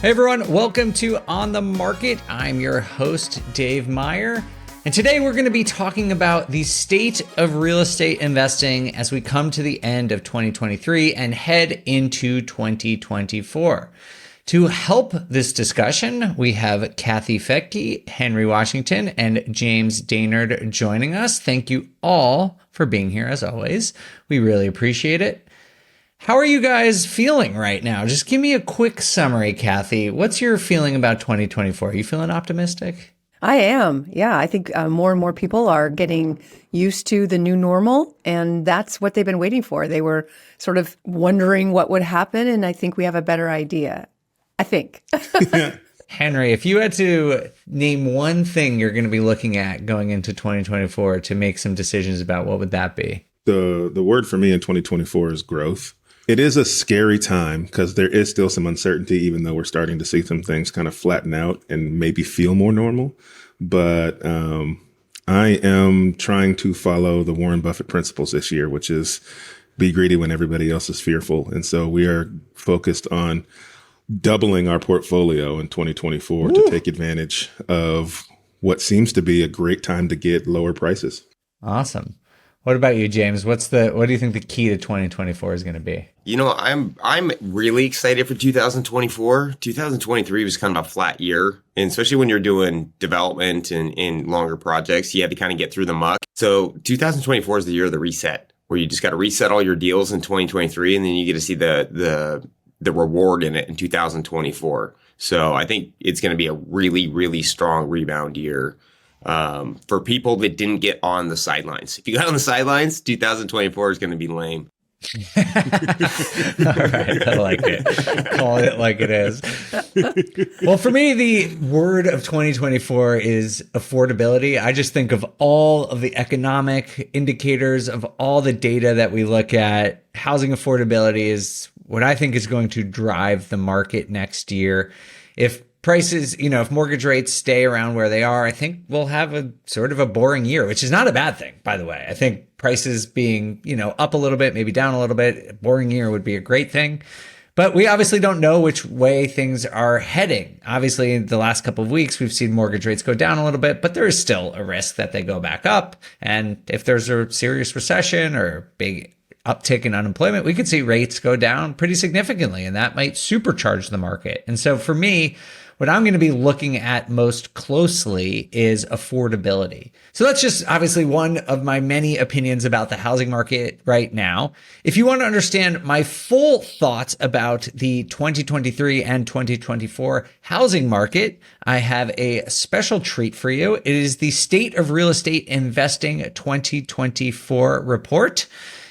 Hey everyone, welcome to On the Market. I'm your host, Dave Meyer. And today we're going to be talking about the state of real estate investing as we come to the end of 2023 and head into 2024. To help this discussion, we have Kathy Fettke, Henry Washington, and James Daynard joining us. Thank you all for being here as always. We really appreciate it. How are you guys feeling right now? Just give me a quick summary, Kathy. What's your feeling about 2024? Are you feeling optimistic? I am. Yeah, I think more and more people are getting used to the new normal, and that's what they've been waiting for. They were sort of wondering what would happen, and I think we have a better idea. I think. Henry, if you had to name one thing you're going to be looking at going into 2024 to make some decisions about, what would that be? The word for me in 2024 is growth. It is a scary time because there is still some uncertainty, even though we're starting to see some things kind of flatten out and maybe feel more normal. But I am trying to follow the Warren Buffett principles this year, which is be greedy when everybody else is fearful. And so we are focused on doubling our portfolio in 2024 to take advantage of what seems to be a great time to get lower prices. Awesome. What about you, James? What do you think the key to 2024 is going to be? You know, I'm really excited for 2024. 2023 was kind of a flat year, and especially when you're doing development and longer projects, you had to kind of get through the muck. So 2024 is the year of the reset, where you just got to reset all your deals in 2023, and then you get to see the reward in it in 2024. So I think it's going to be a really, really strong rebound year. For people that didn't get on the sidelines. If you got on the sidelines, 2024 is going to be lame. All right, I like it. Call it like it is. Well, for me, the word of 2024 is affordability. I just think of all of the economic indicators, of all the data that we look at. Housing affordability is what I think is going to drive the market next year. If prices, if mortgage rates stay around where they are, I think we'll have a sort of a boring year, which is not a bad thing, by the way. I think prices being, up a little bit, maybe down a little bit, a boring year would be a great thing. But we obviously don't know which way things are heading. Obviously, in the last couple of weeks, we've seen mortgage rates go down a little bit, but there is still a risk that they go back up. And if there's a serious recession or a big uptick in unemployment, we could see rates go down pretty significantly, and that might supercharge the market. And so for me, what I'm going to be looking at most closely is affordability. So that's just obviously one of my many opinions about the housing market right now. If you want to understand my full thoughts about the 2023 and 2024 housing market, I have a special treat for you. It is the State of Real Estate Investing 2024 report.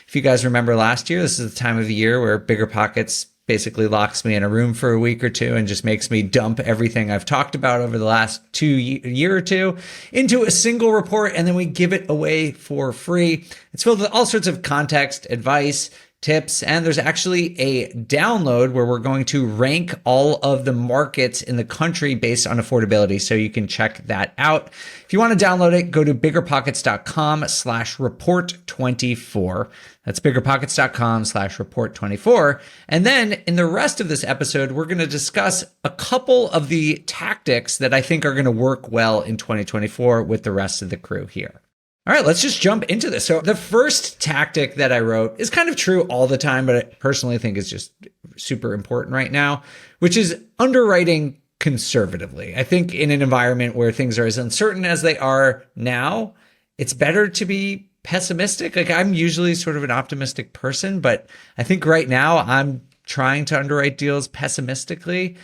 If you guys remember last year, this is the time of the year where BiggerPockets basically locks me in a room for a week or two and just makes me dump everything I've talked about over the last year or two into a single report, and then we give it away for free. It's filled with all sorts of context, advice, tips, and there's actually a download where we're going to rank all of the markets in the country based on affordability. So you can check that out. If you want to download it, go to biggerpockets.com/report24. That's biggerpockets.com/report24. And then in the rest of this episode, we're going to discuss a couple of the tactics that I think are going to work well in 2024 with the rest of the crew here. All right, let's just jump into this. So the first tactic that I wrote is kind of true all the time, but I personally think is just super important right now, which is underwriting conservatively. I think in an environment where things are as uncertain as they are now, it's better to be pessimistic. Like, I'm usually sort of an optimistic person, but I think right now I'm trying to underwrite deals pessimistically.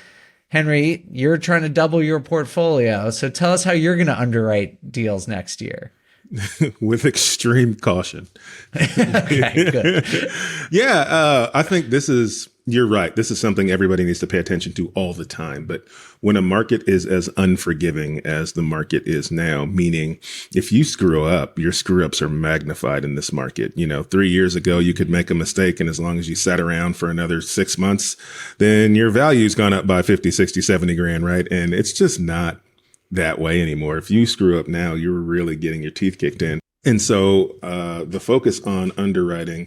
Henry, you're trying to double your portfolio. So tell us how you're going to underwrite deals next year. With extreme caution. Okay, good. I think you're right. This is something everybody needs to pay attention to all the time. But when a market is as unforgiving as the market is now, meaning if you screw up, your screw ups are magnified in this market. 3 years ago, you could make a mistake, and as long as you sat around for another 6 months, then your value's gone up by 50, 60, 70 grand, right? And it's just not that way anymore. If you screw up now, you're really getting your teeth kicked in. And so the focus on underwriting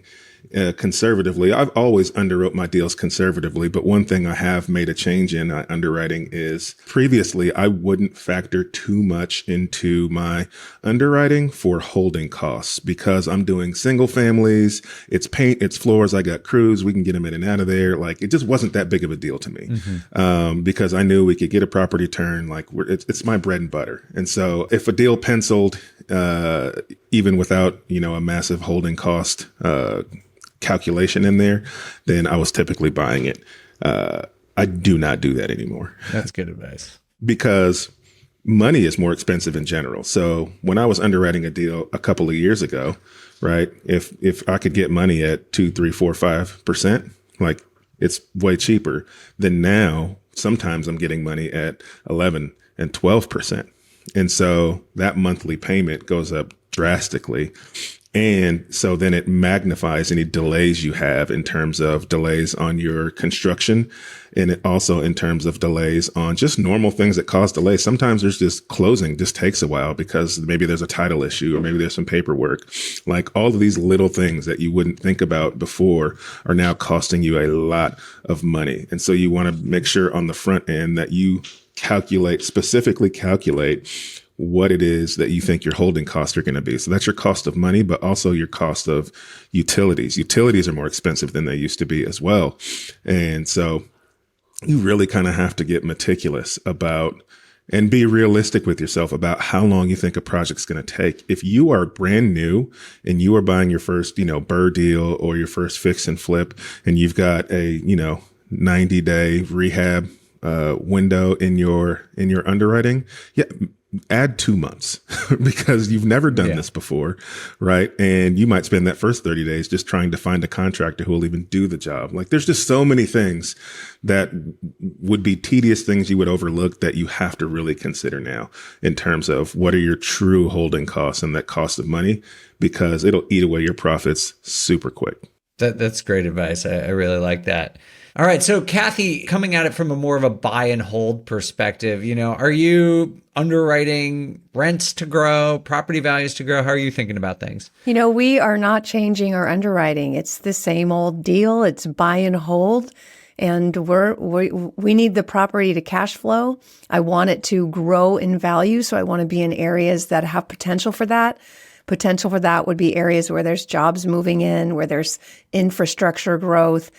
conservatively. I've always underwrote my deals conservatively, but one thing I have made a change in underwriting is previously I wouldn't factor too much into my underwriting for holding costs because I'm doing single families. It's paint, it's floors. I got crews. We can get them in and out of there. Like it just wasn't that big of a deal to me because I knew we could get a property turn. Like it's my bread and butter. And so if a deal penciled, even without, a massive holding cost, calculation in there, then I was typically buying it. I do not do that anymore. That's good advice. Because money is more expensive in general. So when I was underwriting a deal a couple of years ago, right, if I could get money at 2, 3, 4, 5%, like it's way cheaper than now. Sometimes I'm getting money at 11 and 12%. And so that monthly payment goes up drastically. And so then it magnifies any delays you have in terms of delays on your construction. And it also in terms of delays on just normal things that cause delays. Sometimes there's just closing just takes a while because maybe there's a title issue or maybe there's some paperwork. Like all of these little things that you wouldn't think about before are now costing you a lot of money. And so you want to make sure on the front end that you specifically calculate what it is that you think your holding costs are going to be. So that's your cost of money, but also your cost of utilities. Utilities are more expensive than they used to be as well. And so you really kind of have to get meticulous about and be realistic with yourself about how long you think a project's going to take. If you are brand new and you are buying your first, BRRRR deal or your first fix and flip, and you've got a, 90-day rehab window in your underwriting, add 2 months because you've never done this before, right? And you might spend that first 30 days just trying to find a contractor who will even do the job. Like there's just so many things that would be tedious things you would overlook that you have to really consider now in terms of what are your true holding costs and that cost of money, because it'll eat away your profits super quick. That's great advice. I really like that. All right. So Kathy, coming at it from a more of a buy and hold perspective, are you underwriting rents to grow, property values to grow? How are you thinking about things? We are not changing our underwriting. It's the same old deal. It's buy and hold. And we need the property to cash flow. I want it to grow in value. So I want to be in areas that have potential for that. Potential for that would be areas where there's jobs moving in, where there's infrastructure growth,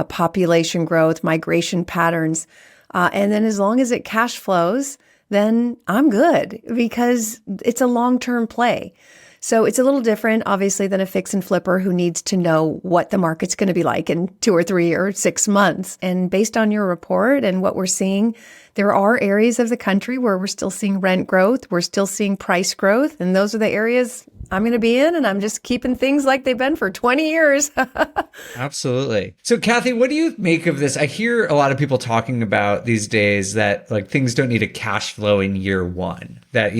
population growth, migration patterns. And then as long as it cash flows, then I'm good because it's a long-term play. So it's a little different, obviously, than a fix and flipper who needs to know what the market's going to be like in 2 or 3 or 6 months. And based on your report and what we're seeing, there are areas of the country where we're still seeing rent growth. We're still seeing price growth. And those are the areas I'm going to be in. And I'm just keeping things like they've been for 20 years. Absolutely. So Kathy, what do you make of this? I hear a lot of people talking about these days that like things don't need a cash flow in year one, that,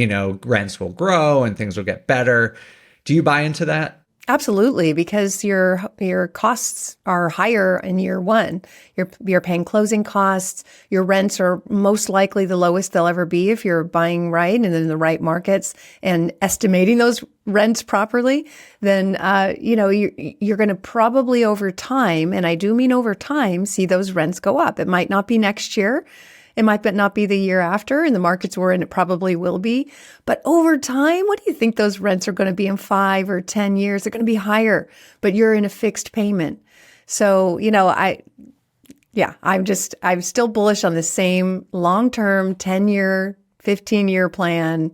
rents will grow and things will get better. Do you buy into that? Absolutely, because your costs are higher in year one. You're paying closing costs. Your rents are most likely the lowest they'll ever be if you're buying right and in the right markets and estimating those rents properly. Then you're going to probably over time, and I do mean over time, see those rents go up. It might not be next year. It might not be the year after, and the markets we're in, it probably will be. But over time, what do you think those rents are going to be in 5 or 10 years? They're going to be higher, but you're in a fixed payment. So, I'm still bullish on the same long-term 10-year, 15-year plan.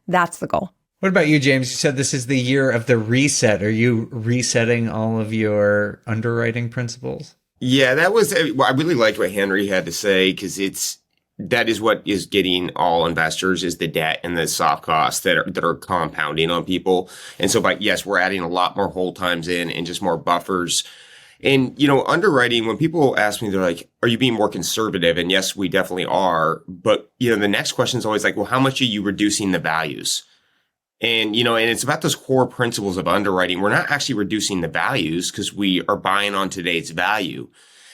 That's the goal. What about you, James? You said this is the year of the reset. Are you resetting all of your underwriting principles? Yeah, I really liked what Henry had to say because that is what is getting all investors is the debt and the soft costs that are compounding on people. And so, yes, we're adding a lot more hold times in and just more buffers. And, underwriting, when people ask me, they're like, are you being more conservative? And yes, we definitely are. But, the next question is always like, well, how much are you reducing the values? And, and it's about those core principles of underwriting. We're not actually reducing the values because we are buying on today's value.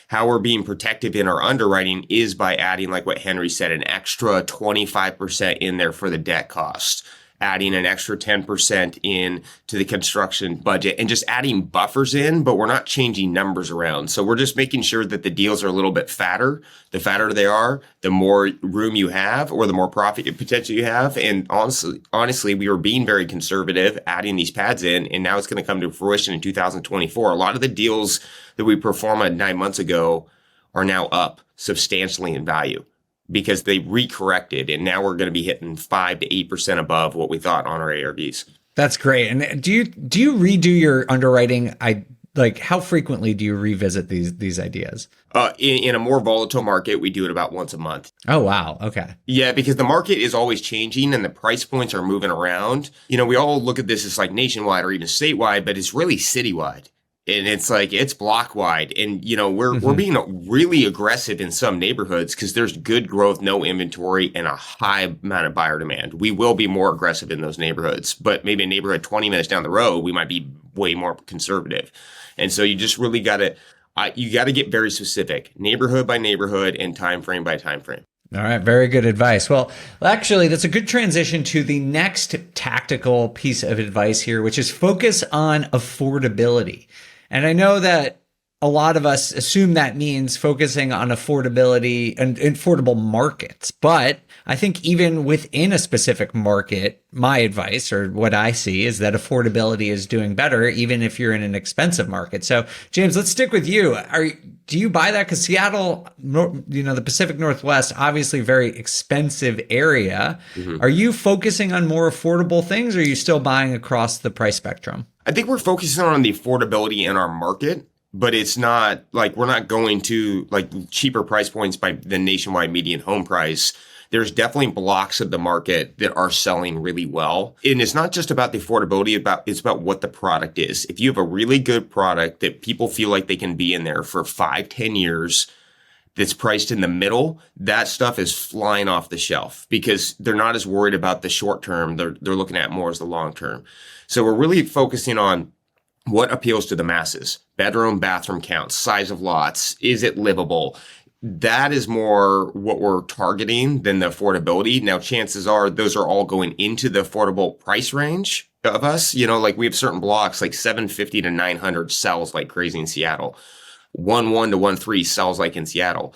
How we're being protective in our underwriting is by adding, like what Henry said, an extra 25% in there for the debt cost. adding an extra 10% in to the construction budget and just adding buffers in, but we're not changing numbers around. So we're just making sure that the deals are a little bit fatter. The fatter they are, the more room you have or the more profit potential you have. And honestly, we were being very conservative, adding these pads in, and now it's going to come to fruition in 2024. A lot of the deals that we performed 9 months ago are now up substantially in value because they recorrected, and now we're going to be hitting 5 to 8% above what we thought on our ARVs. That's great. And do you redo your underwriting? Like, how frequently do you revisit these ideas? In a more volatile market, we do it about once a month. Oh, wow. Okay. Yeah, because the market is always changing and the price points are moving around. You know, we all look at this as like nationwide or even statewide, but it's really citywide. And it's like, it's block wide. And, you know, we're being really aggressive in some neighborhoods because there's good growth, no inventory, and a high amount of buyer demand. We will be more aggressive in those neighborhoods, but maybe a neighborhood 20 minutes down the road, we might be way more conservative. And so you just really got to, get very specific, neighborhood by neighborhood and time frame by time frame. All right. Very good advice. Well, actually, that's a good transition to the next tactical piece of advice here, which is focus on affordability. And I know that a lot of us assume that means focusing on affordability and affordable markets. But I think even within a specific market, my advice or what I see is that affordability is doing better, even if you're in an expensive market. So, James, let's stick with you. Do you buy that? Because Seattle, the Pacific Northwest, obviously very expensive area. Mm-hmm. Are you focusing on more affordable things, or are you still buying across the price spectrum? I think we're focusing on the affordability in our market, but it's not like we're not going to like cheaper price points by the nationwide median home price. There's definitely blocks of the market that are selling really well. And it's not just about the affordability, it's about what the product is. If you have a really good product that people feel like they can be in there for 5-10 years, that's priced in the middle, that stuff is flying off the shelf because they're not as worried about the short term. They're looking at more as the long term. So we're really focusing on what appeals to the masses. Bedroom, bathroom counts, size of lots. Is it livable? That is more what we're targeting than the affordability. Now, chances are those are all going into the affordable price range of us. You know, like we have certain blocks like 750 to 900 sells like crazy in Seattle. 1.1 to 1.3 sells like in Seattle.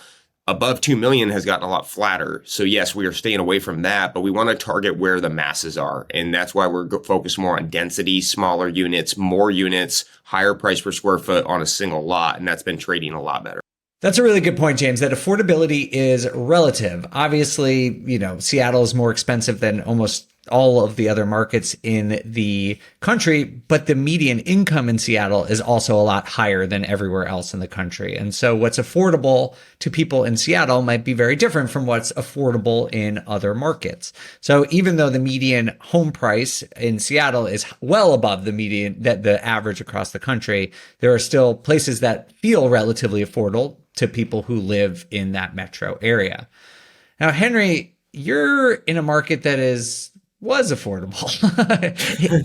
Above 2 million has gotten a lot flatter. So yes, we are staying away from that, but we want to target where the masses are. And that's why we're focused more on density, smaller units, more units, higher price per square foot on a single lot. And that's been trading a lot better. That's a really good point, James, that affordability is relative. Obviously, Seattle is more expensive than almost all of the other markets in the country, but the median income in Seattle is also a lot higher than everywhere else in the country. And so what's affordable to people in Seattle might be very different from what's affordable in other markets. So even though the median home price in Seattle is well above the median, that the average across the country, there are still places that feel relatively affordable to people who live in that metro area. Now, Henry, you're in a market that was affordable.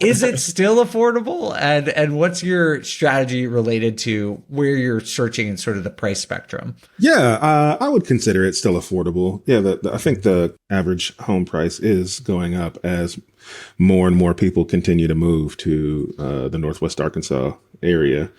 Is it still affordable? And what's your strategy related to where you're searching in sort of the price spectrum? Yeah, I would consider it still affordable. Yeah, I think the average home price is going up as more and more people continue to move to the Northwest Arkansas area.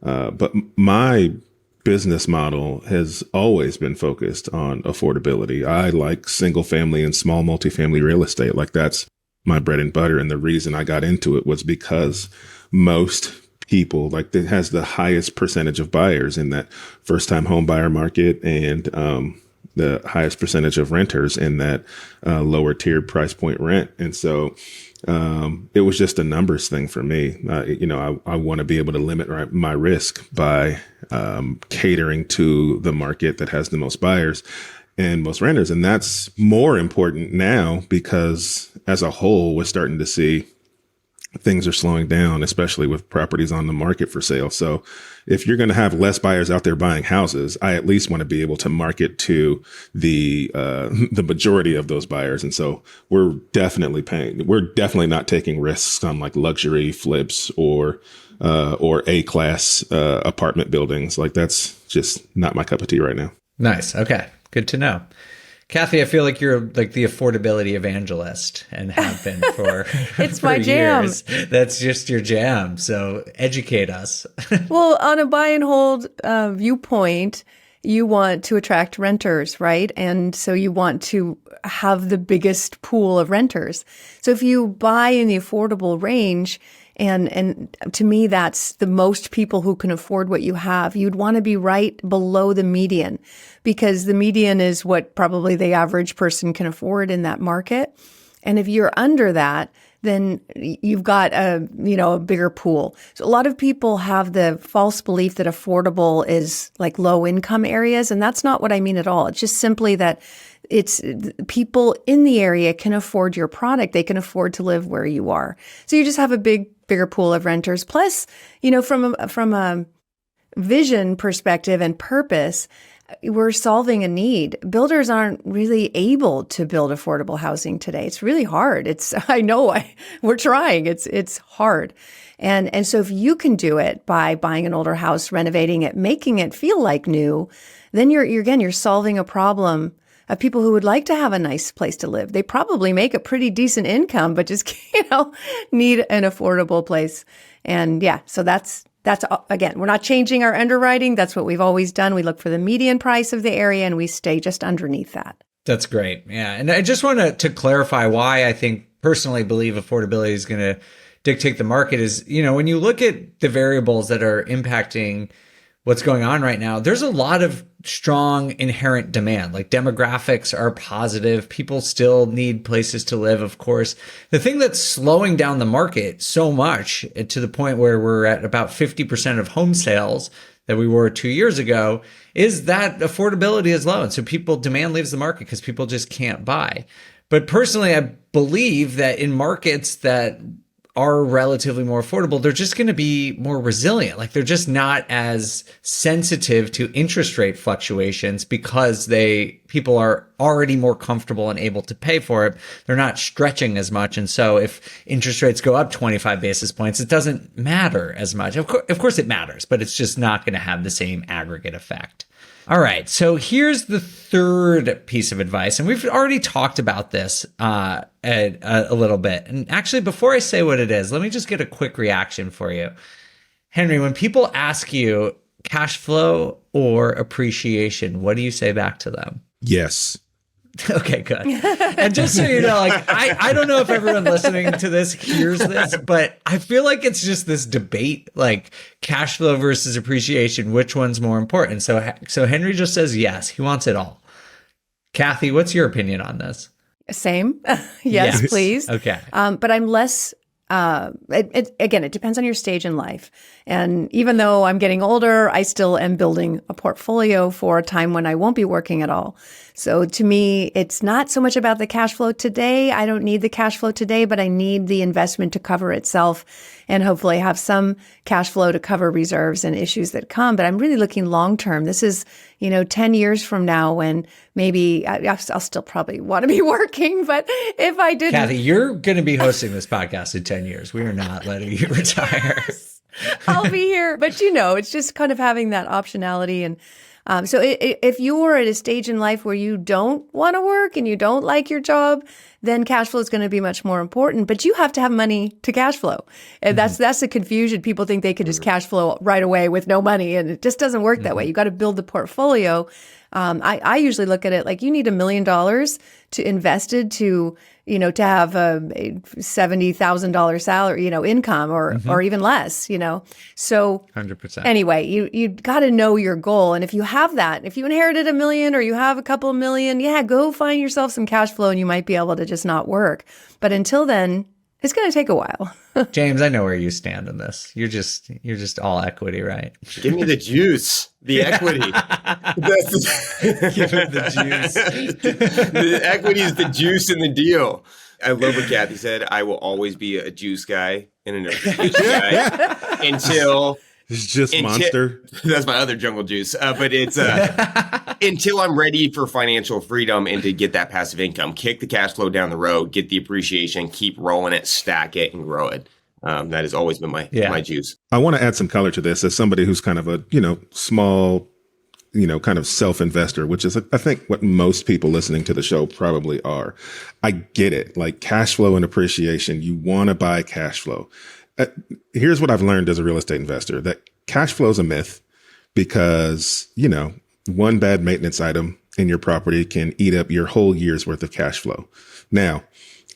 But my business model has always been focused on affordability. I like single family and small multifamily real estate. Like that's my bread and butter. And the reason I got into it was because most people, like it has the highest percentage of buyers in that first time home buyer market and the highest percentage of renters in that lower tiered price point rent. And so it was just a numbers thing for me. I want to be able to limit my risk by catering to the market that has the most buyers and most renters. And that's more important now because as a whole, we're starting to see things are slowing down, especially with properties on the market for sale. So if you're going to have less buyers out there buying houses, I at least want to be able to market to the majority of those buyers. And so we're definitely not taking risks on like luxury flips or A-class apartment buildings. Like that's just not my cup of tea right now. Nice. Okay. Good to know. Kathy, I feel like you're like the affordability evangelist and have been for It's for my jam. years. That's just your jam. So educate us. Well, on a buy and hold viewpoint, you want to attract renters, right? And so you want to have the biggest pool of renters. So if you buy in the affordable range, and to me, that's the most people who can afford what you have. You'd want to be right below the median, because the median is what probably the average person can afford in that market. And if you're under that, then you've got a bigger pool. So a lot of people have the false belief that affordable is like low income areas. And that's not what I mean at all. It's just simply that it's people in the area can afford your product. They can afford to live where you are. So you just have a bigger pool of renters. Plus, from a vision perspective and purpose, we're solving a need. Builders aren't really able to build affordable housing today. It's really hard. We're trying. It's hard. And so if you can do it by buying an older house, renovating it, making it feel like new, then you're solving a problem of people who would like to have a nice place to live. They probably make a pretty decent income, but just, need an affordable place. And so that's again, we're not changing our underwriting. That's what we've always done. We look for the median price of the area and we stay just underneath that. That's great. Yeah. And I just want to clarify why I think personally believe affordability is going to dictate the market is, when you look at the variables that are impacting what's going on right now, there's a lot of strong inherent demand. Like demographics are positive. People still need places to live, of course. The thing that's slowing down the market so much to the point where we're at about 50% of home sales that we were 2 years ago is that affordability is low. And so demand leaves the market because people just can't buy. But personally, I believe that in markets that are relatively more affordable, they're just going to be more resilient. Like they're just not as sensitive to interest rate fluctuations because people are already more comfortable and able to pay for it. They're not stretching as much. And so if interest rates go up 25 basis points, it doesn't matter as much. Of course it matters, but it's just not going to have the same aggregate effect. All right. So here's the third piece of advice. And we've already talked about this a little bit. And actually, before I say what it is, let me just get a quick reaction for you. Henry, when people ask you cash flow or appreciation, what do you say back to them? Yes. Okay, good. And just so you know, like I don't know if everyone listening to this hears this, but I feel like it's just this debate, like cash flow versus appreciation, which one's more important? So Henry just says yes, he wants it all. Kathy, what's your opinion on this? Same. Yes, please. Okay. But I'm less. It depends on your stage in life. And even though I'm getting older, I still am building a portfolio for a time when I won't be working at all. So to me, it's not so much about the cash flow today. I don't need the cash flow today, but I need the investment to cover itself and hopefully have some cash flow to cover reserves and issues that come. But I'm really looking long term. This is, 10 years from now when maybe I'll still probably want to be working. But if I didn't. Kathy, you're going to be hosting this podcast in 10 years. We are not letting you retire. Yes, I'll be here. But, it's just kind of having that optionality. And so if you're at a stage in life where you don't want to work and you don't like your job, then cash flow is going to be much more important. But you have to have money to cash flow. And that's the confusion. People think they can just cash flow right away with no money. And it just doesn't work that way. You got to build the portfolio. I usually look at it like you need $1 million to invested to have a $70,000 salary, income or even less, So 100%. Anyway, you got to know your goal. And if you have that, if you inherited $1 million or you have a couple of million, go find yourself some cash flow and you might be able to just not work. But until then, it's going to take a while. James, I know where you stand on this. You're just all equity, right? Give me the juice, the equity. Give him the juice. The equity is the juice in the deal. I love what Kathy said. I will always be a juice guy and an appreciation guy until It's just Monster. That's my other jungle juice. But it's until I'm ready for financial freedom and to get that passive income, kick the cash flow down the road, get the appreciation, keep rolling it, stack it, and grow it. That has always been my juice. I want to add some color to this as somebody who's kind of a, small kind of self-investor, which is, I think, what most people listening to the show probably are. I get it. Like cash flow and appreciation, you want to buy cash flow. Here's what I've learned as a real estate investor, that cash flow is a myth because, one bad maintenance item in your property can eat up your whole year's worth of cash flow. Now,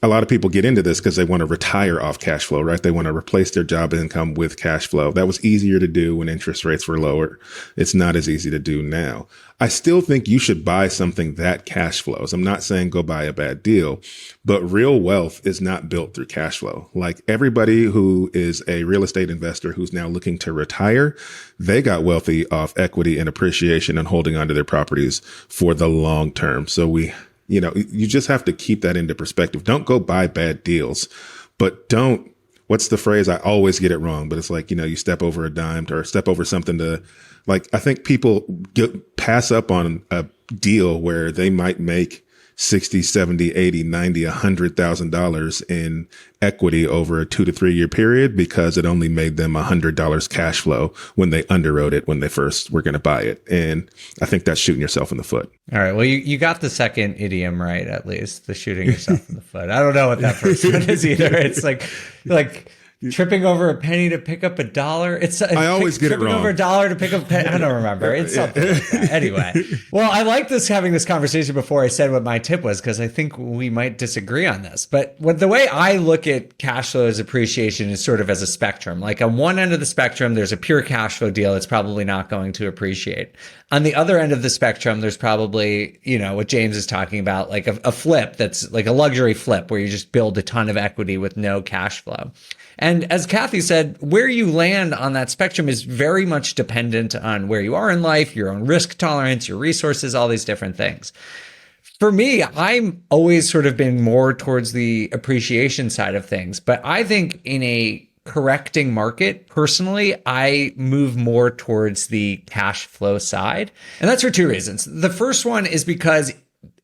a lot of people get into this because they want to retire off cash flow, right? They want to replace their job income with cash flow. That was easier to do when interest rates were lower. It's not as easy to do now. I still think you should buy something that cash flows. I'm not saying go buy a bad deal, but real wealth is not built through cash flow. Like everybody who is a real estate investor who's now looking to retire, they got wealthy off equity and appreciation and holding onto their properties for the long term. So you just have to keep that into perspective. Don't go buy bad deals, but what's the phrase? I always get it wrong, but it's like, you step over a dime or step over something to, like, I think people pass up on a deal where they might make 60, 70, 80, 90, $100,000 in equity over a 2 to 3 year period because it only made them $100 cash flow when they underwrote it when they first were going to buy it. And I think that's shooting yourself in the foot. All right. Well, you got the second idiom right, at least, the shooting yourself in the foot. I don't know what that first one is either. It's like tripping over a penny to pick up a dollar. I always get it wrong. Tripping over a dollar to pick up a penny. I don't remember. It's something like that. Anyway. Well, I like having this conversation before I said what my tip was, because I think we might disagree on this. But the way I look at cash flow as appreciation is sort of as a spectrum. Like on one end of the spectrum, there's a pure cash flow deal that's probably not going to appreciate. On the other end of the spectrum, there's probably, what James is talking about, like a flip that's like a luxury flip where you just build a ton of equity with no cash flow. And as Kathy said, where you land on that spectrum is very much dependent on where you are in life, your own risk tolerance, your resources, all these different things. For me, I'm always sort of been more towards the appreciation side of things. But I think in a correcting market, personally, I move more towards the cash flow side. And that's for two reasons. The first one is because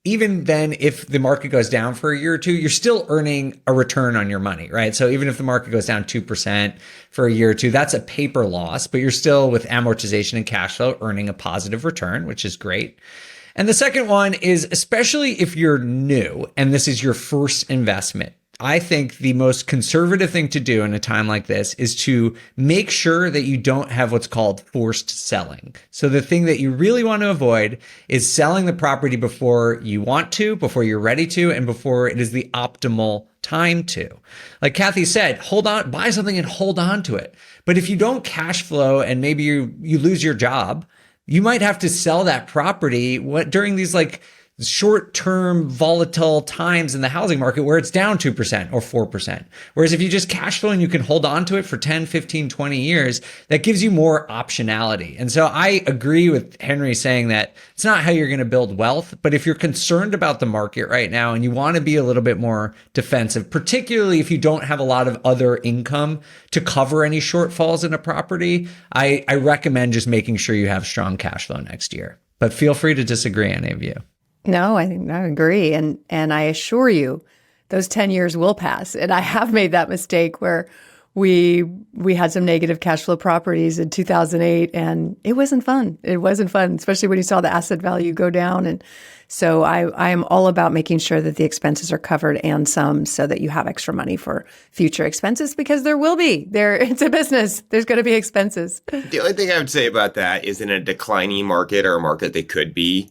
even then, if the market goes down for a year or two, you're still earning a return on your money, right? So even if the market goes down 2% for a year or two, that's a paper loss, but you're still with amortization and cash flow earning a positive return, which is great. And the second one is, especially if you're new and this is your first investment, I think the most conservative thing to do in a time like this is to make sure that you don't have what's called forced selling. So the thing that you really want to avoid is selling the property before you want to, before you're ready to, and before it is the optimal time to. Like Kathy said, hold on, buy something and hold on to it. But if you don't cash flow and maybe you lose your job, you might have to sell that property during these like short-term volatile times in the housing market where it's down 2% or 4%. Whereas if you just cash flow and you can hold on to it for 10, 15, 20 years, that gives you more optionality. And so I agree with Henry saying that it's not how you're going to build wealth, but if you're concerned about the market right now and you want to be a little bit more defensive, particularly if you don't have a lot of other income to cover any shortfalls in a property, I recommend just making sure you have strong cash flow next year. But feel free to disagree, any of you. No, I agree. And I assure you, those 10 years will pass. And I have made that mistake where we had some negative cash flow properties in 2008, and it wasn't fun. It wasn't fun, especially when you saw the asset value go down. And so I am all about making sure that the expenses are covered and some, so that you have extra money for future expenses, because there will be. It's a business. There's going to be expenses. The only thing I would say about that is in a declining market, or a market that could be,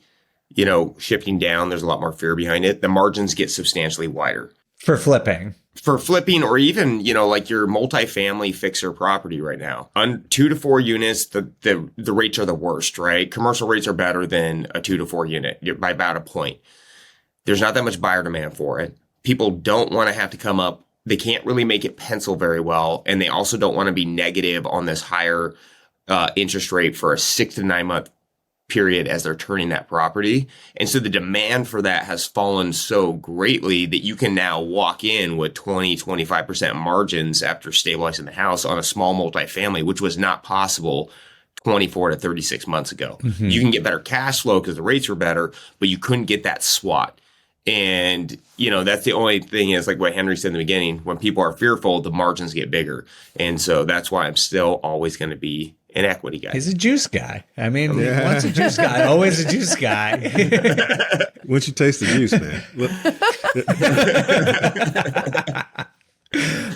shifting down, there's a lot more fear behind it. The margins get substantially wider. For flipping, or even, like your multifamily fixer property right now. On 2 to 4 units, the rates are the worst, right? Commercial rates are better than a 2 to 4 unit by about a point. There's not that much buyer demand for it. People don't want to have to come up. They can't really make it pencil very well. And they also don't want to be negative on this higher interest rate for a 6 to 9 month period as they're turning that property. And so the demand for that has fallen so greatly that you can now walk in with 20, 25% margins after stabilizing the house on a small multifamily, which was not possible 24 to 36 months ago. Mm-hmm. You can get better cash flow because the rates were better, but you couldn't get that SWAT. And, that's the only thing is, like what Henry said in the beginning, when people are fearful, the margins get bigger. And so that's why I'm still always going to be an equity guy. He's a juice guy. I mean, once a juice guy, always a juice guy. Once you taste the juice, man.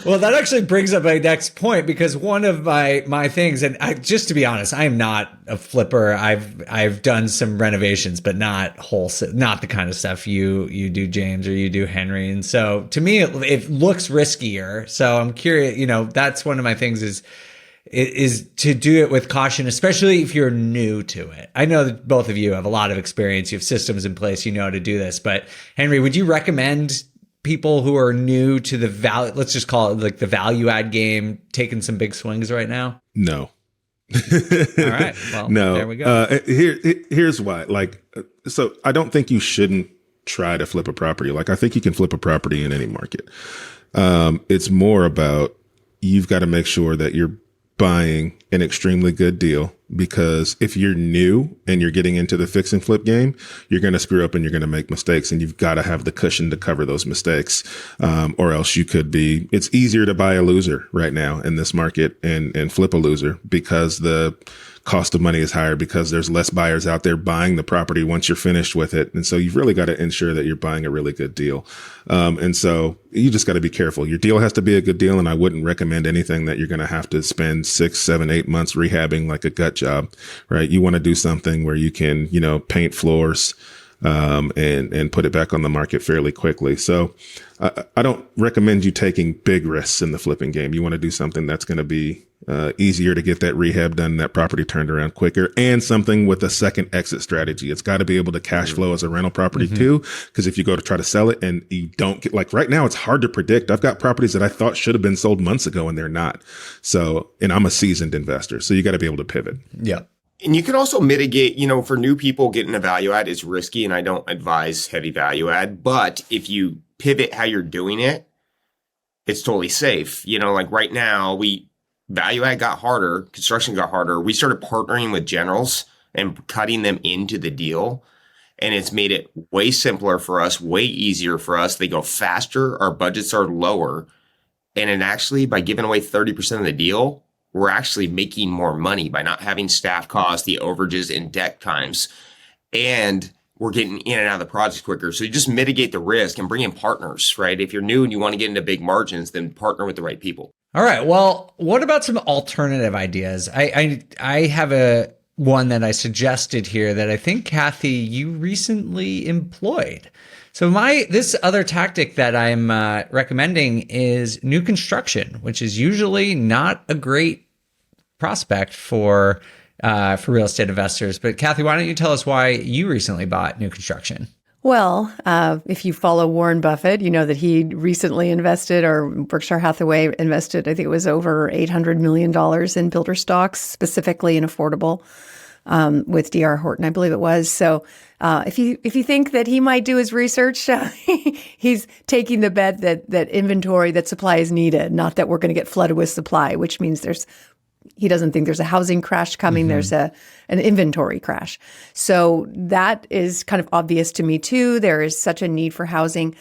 Well, that actually brings up my next point, because one of my things, and just to be honest, I am not a flipper. I've done some renovations, but not wholesale, not the kind of stuff you do, James, or you do, Henry. And so to me, it looks riskier. So I'm curious, that's one of my things is to do it with caution, especially if you're new to it. I know that both of you have a lot of experience. You have systems in place, you know how to do this. But Henry, would you recommend people who are new to the value, let's just call it like the value add game, taking some big swings right now? No. All right. Well, no. There we go. Here's why. So I don't think you shouldn't try to flip a property. I think you can flip a property in any market. It's more about, you've got to make sure that you're buying an extremely good deal, because if you're new and you're getting into the fix and flip game, you're going to screw up and you're going to make mistakes, and you've got to have the cushion to cover those mistakes. Or else it's easier to buy a loser right now in this market and flip a loser, because the cost of money is higher, because there's less buyers out there buying the property once you're finished with it. And so you've really got to ensure that you're buying a really good deal. And so you just got to be careful. Your deal has to be a good deal. And I wouldn't recommend anything that you're going to have to spend 6, 7, 8 months rehabbing like a gut job, right? You want to do something where you can, paint floors, and put it back on the market fairly quickly. So I don't recommend you taking big risks in the flipping game. You want to do something that's going to be easier to get that rehab done, that property turned around quicker, and something with a second exit strategy. It's got to be able to cash flow as a rental property too, because if you go to try to sell it and you don't get, right now, it's hard to predict. I've got properties that I thought should have been sold months ago and they're not. So, and I'm a seasoned investor, so you got to be able to pivot. Yeah. And you can also mitigate, for new people, getting a value add is risky, and I don't advise heavy value add. But if you pivot how you're doing it, it's totally safe. Right now, value add got harder, construction got harder. We started partnering with generals and cutting them into the deal. And it's made it way simpler for us, way easier for us. They go faster. Our budgets are lower. And then actually, by giving away 30% of the deal, we're actually making more money by not having staff costs, the overages, and deck times. And we're getting in and out of the project quicker. So you just mitigate the risk and bring in partners, right? If you're new and you want to get into big margins, then partner with the right people. All right. Well, what about some alternative ideas? I have one that I suggested here that I think, Kathy, you recently employed. So this other tactic that I'm recommending is new construction, which is usually not a great prospect for real estate investors. But Kathy, why don't you tell us why you recently bought new construction? Well, if you follow Warren Buffett, you know that he recently invested, or Berkshire Hathaway invested, I think it was over $800 million in builder stocks, specifically in affordable, with D.R. Horton, I believe it was. So if you think that he might do his research, he's taking the bet that inventory, that supply is needed, not that we're going to get flooded with supply, which means he doesn't think there's a housing crash coming. Mm-hmm. There's an inventory crash. So that is kind of obvious to me too. There is such a need for housing.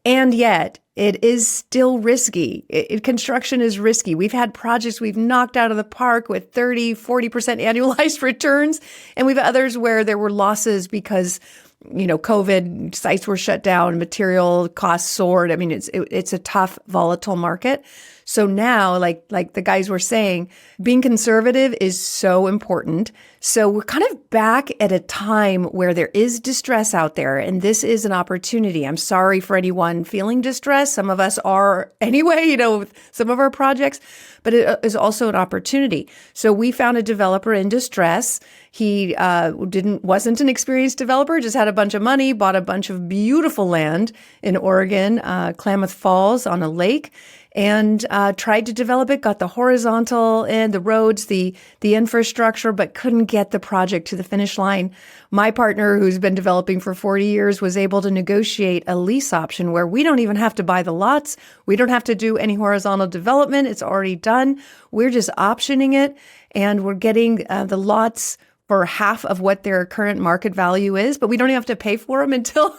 And yet it is still risky. Construction is risky. We've had projects we've knocked out of the park with 30, 40% annualized returns. And we've others where there were losses because, COVID, sites were shut down, material costs soared. I mean, it's a tough, volatile market. So now, like the guys were saying, being conservative is so important. So we're kind of back at a time where there is distress out there, and this is an opportunity. I'm sorry for anyone feeling distress. Some of us are anyway, with some of our projects, but it is also an opportunity. So we found a developer in distress. He wasn't an experienced developer, just had a bunch of money, bought a bunch of beautiful land in Oregon, Klamath Falls on a lake, and tried to develop it, got the horizontal and the roads, the infrastructure, but couldn't get the project to the finish line. My partner, who's been developing for 40 years, was able to negotiate a lease option where we don't even have to buy the lots. We don't have to do any horizontal development. It's already done. We're just optioning it, and we're getting the lots for half of what their current market value is, but we don't even have to pay for them until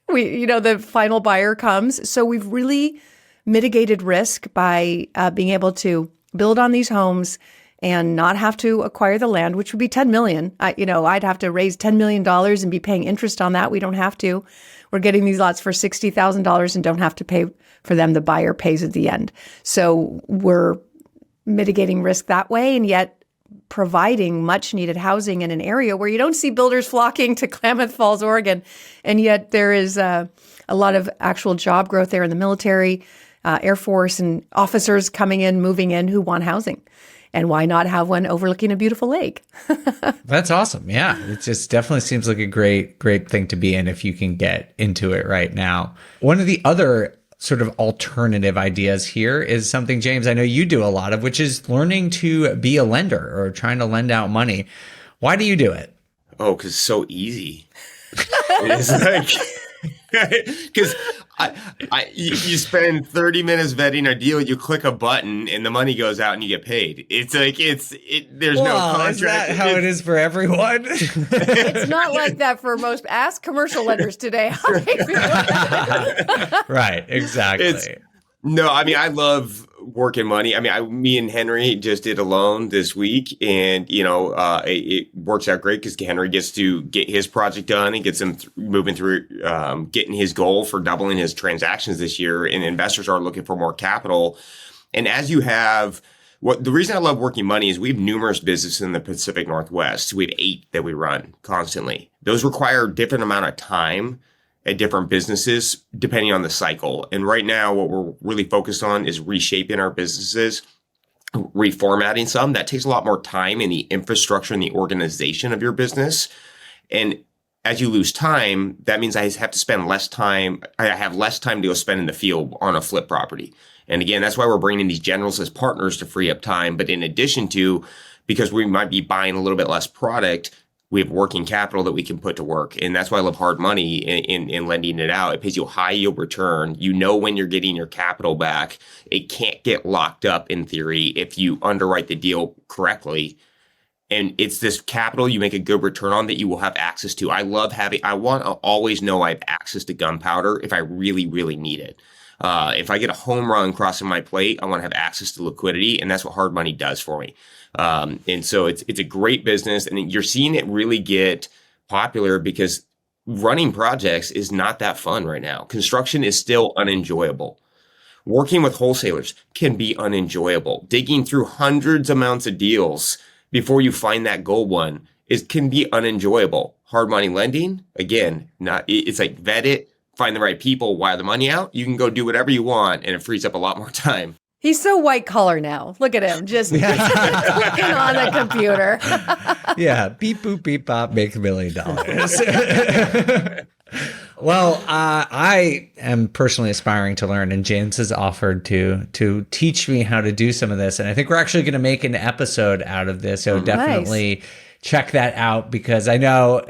the final buyer comes. So we've really mitigated risk by being able to build on these homes and not have to acquire the land, which would be $10 million. I'd have to raise $10 million and be paying interest on that. We don't have to. We're getting these lots for $60,000 and don't have to pay for them. The buyer pays at the end. So we're mitigating risk that way, and yet providing much needed housing in an area where you don't see builders flocking to Klamath Falls, Oregon. And yet there is a lot of actual job growth there in the military, Air Force, and officers coming in, moving in who want housing. And why not have one overlooking a beautiful lake? That's awesome. Yeah. It just definitely seems like a great thing to be in if you can get into it right now. One of the other sort of alternative ideas here is something, James, I know you do a lot of, which is learning to be a lender or trying to lend out money. Why do you do it? Oh, because it's so easy. It's like, because you spend 30 minutes vetting a deal, you click a button, and the money goes out, and you get paid. It's like there's no contract. Is that how it is for everyone? It's not like that for most. Ask commercial lenders today. Right, exactly. No, I mean, I love working money. I mean, me and Henry just did a loan this week, and it works out great because Henry gets to get his project done and gets him moving through, getting his goal for doubling his transactions this year. And investors are looking for more capital. And as you have, the reason I love working money is we have numerous businesses in the Pacific Northwest. We have 8 that we run constantly. Those require a different amount of time at different businesses, depending on the cycle. And right now, what we're really focused on is reshaping our businesses, reformatting some. That takes a lot more time in the infrastructure and the organization of your business. And as you lose time, that means I have to spend less time. I have less time to go spend in the field on a flip property. And again, that's why we're bringing these generals as partners to free up time. But in addition to, because we might be buying a little bit less product, we have working capital that we can put to work. And that's why I love hard money in lending it out. It pays you a high yield return. You know when you're getting your capital back. It can't get locked up in theory if you underwrite the deal correctly. And it's this capital you make a good return on that you will have access to. I want to always know I have access to gunpowder if I really, really need it. If I get a home run crossing my plate, I want to have access to liquidity. And that's what hard money does for me. And so it's a great business, and you're seeing it really get popular because running projects is not that fun right now. Construction is still unenjoyable. Working with wholesalers can be unenjoyable. Digging through hundreds amounts of deals before you find that gold one can be unenjoyable. Hard money lending, again, it's like vet it, find the right people, wire the money out. You can go do whatever you want, and it frees up a lot more time. He's so white collar now. Look at him, just clicking on the computer. Yeah, beep, boop, beep, bop, make $1 million. Well, I am personally aspiring to learn, and James has offered to teach me how to do some of this. And I think we're actually going to make an episode out of this. So definitely check that out, because I know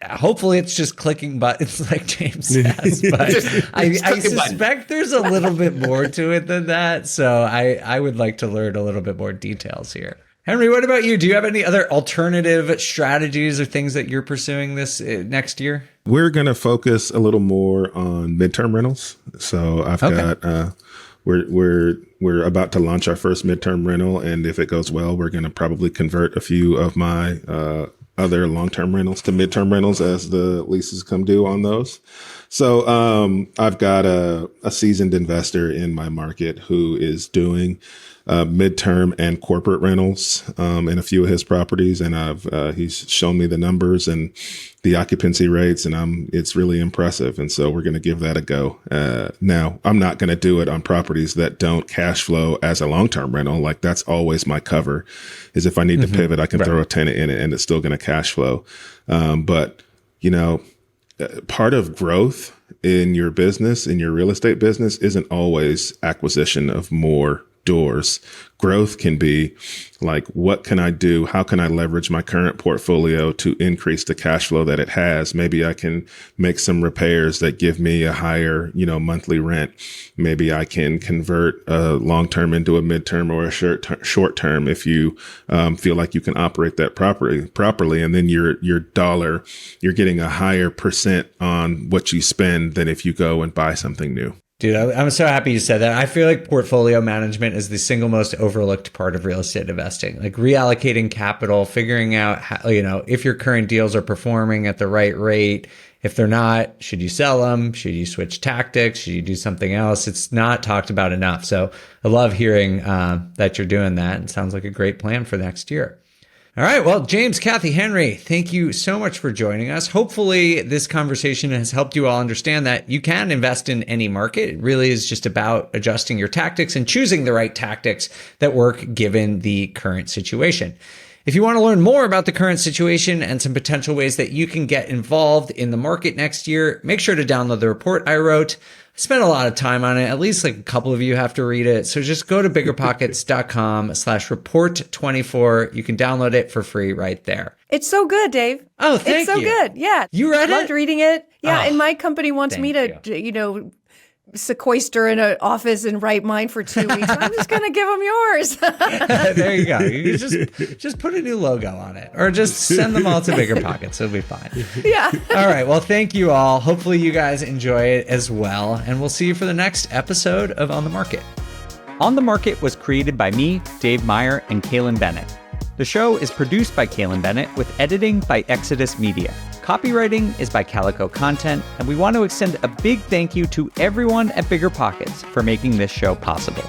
hopefully it's just clicking buttons like James says, but I suspect there's a little bit more to it than that. So I would like to learn a little bit more details here. Henry, what about you? Do you have any other alternative strategies or things that you're pursuing this next year? We're going to focus a little more on midterm rentals. So I've got we're about to launch our first midterm rental, and if it goes well, we're going to probably convert a few of my other long-term rentals to midterm rentals as the leases come due on those. So I've got a seasoned investor in my market who is doing midterm and corporate rentals in a few of his properties, and he's shown me the numbers and the occupancy rates, and it's really impressive. And so we're going to give that a go. Now, I'm not going to do it on properties that don't cash flow as a long-term rental. Like, that's always my cover, is if I need to pivot, I can throw a tenant in it and it's still going to cash flow. But part of growth in your business, in your real estate business, isn't always acquisition of more doors. Growth can be like, what can I do? How can I leverage my current portfolio to increase the cash flow that it has? Maybe I can make some repairs that give me a higher, monthly rent. Maybe I can convert a long-term into a midterm or a short-term if you feel like you can operate that properly. And then your dollar, you're getting a higher percent on what you spend than if you go and buy something new. Dude, I'm so happy you said that. I feel like portfolio management is the single most overlooked part of real estate investing. Like reallocating capital, figuring out how, if your current deals are performing at the right rate. If they're not, should you sell them? Should you switch tactics? Should you do something else? It's not talked about enough. So I love hearing that you're doing that. It sounds like a great plan for next year. All right. Well, James, Kathy, Henry, thank you so much for joining us. Hopefully this conversation has helped you all understand that you can invest in any market. It really is just about adjusting your tactics and choosing the right tactics that work given the current situation. If you want to learn more about the current situation and some potential ways that you can get involved in the market next year, make sure to download the report I wrote. I spent a lot of time on it. At least like a couple of you have to read it. So just go to biggerpockets.com/report24. You can download it for free right there. It's so good, Dave. Oh, thank you. It's so good. Yeah. You read it? Loved reading it. Yeah. Oh, and my company wants me thank to, sequester in an office and write mine for 2 weeks. I'm just going to give them yours. There you go. You just put a new logo on it or just send them all to Bigger Pockets. It'll be fine. Yeah. All right. Well, thank you all. Hopefully you guys enjoy it as well. And we'll see you for the next episode of On the Market. On the Market was created by me, Dave Meyer, and Kaylin Bennett. The show is produced by Kaylin Bennett with editing by Exodus Media. Copywriting is by Calico Content, and we want to extend a big thank you to everyone at Bigger Pockets for making this show possible.